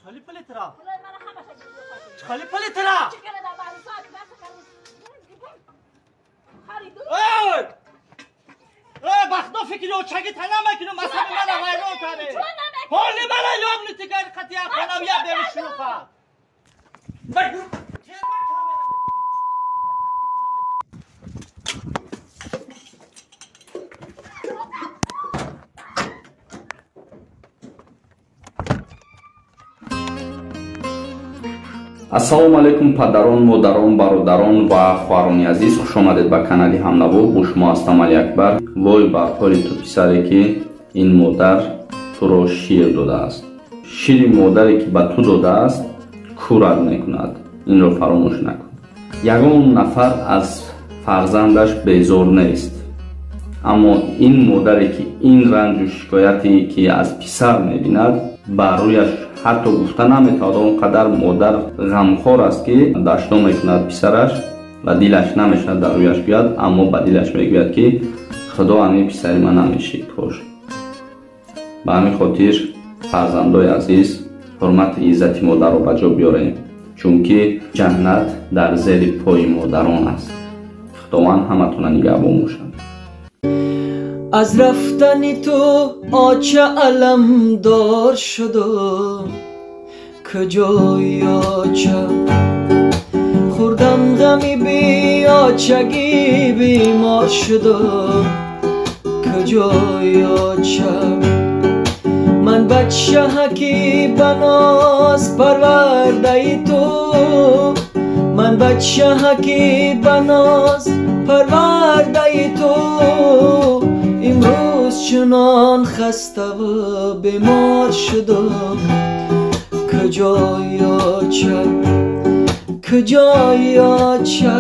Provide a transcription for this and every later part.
چخالی پلیترا چخالی پلیترا بخدا فکر رو چگی تنم کنو مثلا من ویران کنه حالی من یام نتیگر قطعی کنم یا بریم شروع ассалому алайкум падарон, модарон, бародарон ва хоҳарони азиз, хуш омадед ба канали Ҳамнаво. бо шумо ҳастам Али Акбар. вой бар ҳоли ту писаре ки ин модар туро шир додааст. шири модаре ки ба ту додааст кӯрат мекунад. инро фаромӯш накун. ягон нафар аз фарзандаш безор нест, аммо ин модаре ки ин ранҷу шикояте ки аз писар мебинад ба рӯяш ҳатто гуфта наметавонад. он қадар модар ғамхор аст ки дашно мекунад писараш ва дилаш намешавад дар рӯяш биёяд, аммо ба дилаш мегӯяд ки худо ҳамин писари ман намешид хош. ба ҳамин хотир фарзандои азиз, ҳурмати иззати модарро ба ҷо биёрем, чунки ҷаннат дар зери пои модарон аст. худованд ҳаматона нигаҳбон бошад. از رفتنی تو آچه علمدار شدم، کجای آچه خوردم غمی بی آچگی بیمار شدم، کجای آچه من بچه هکی بناز پرورده ای تو، من بچه هکی بناز پرورده ای تو، امروز چنان خسته و بیمار شدم، کجای آچه کجای آچه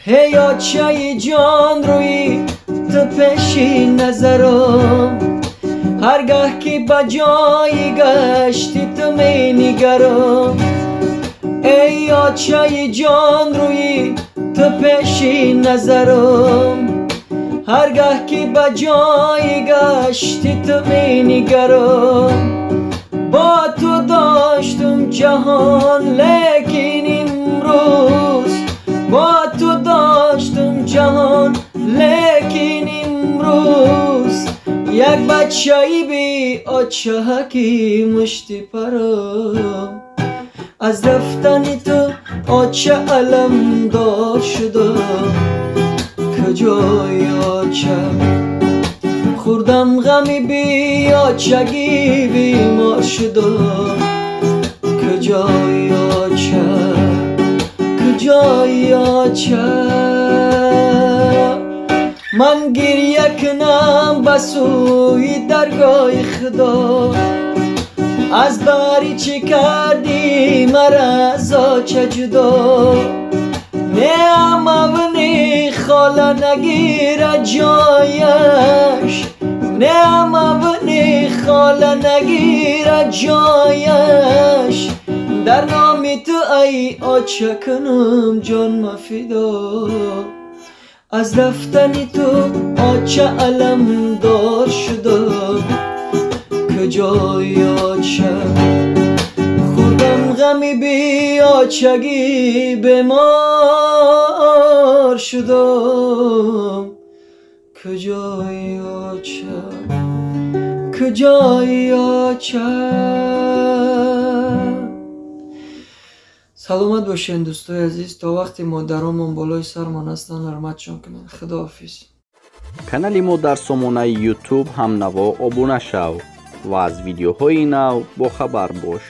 هی آچه جان روی تو پیشی نظرم، هرگاه که با جایی گشتی تو می نگرم، ای آچه جان روی تو پیشی نظرم، هرگاه که با جایی گشتی تو می نگرم، با تو داشتم جهان لیکن امروز، با تو داشتم جهان لیکن امروز، یک بچه‌ای بی آچه کی مشتی پرم، از رفتن تو آچه علمدار شدم، کجای آچه خوردم غمی بی آچگی بیمار شدم، کجای آچه کجای آچه من گریه کنم به سوی درگاه خدا، از باری چی کردی مرا از آچه جدا، نیم اونی خاله نگیره جایش، نیم اونی خاله نگیره جایش، در نامی تو ای آچه کنم جان مفیدا، از رفتنی تو آچه علمدار شدم، کجای آچه خوردم غمی بی آچگی بیمار شدم، کجای آچه کجای آچه. سلامت باشین دوستای عزیز. تا وقتی مادرامون بالای سرمان هستن حرمتشون کنن. خداحافظ. канали мо дар сомонаи YouTube Ҳамнаво обуна шав ва аз видеоҳои нав бохабар бош.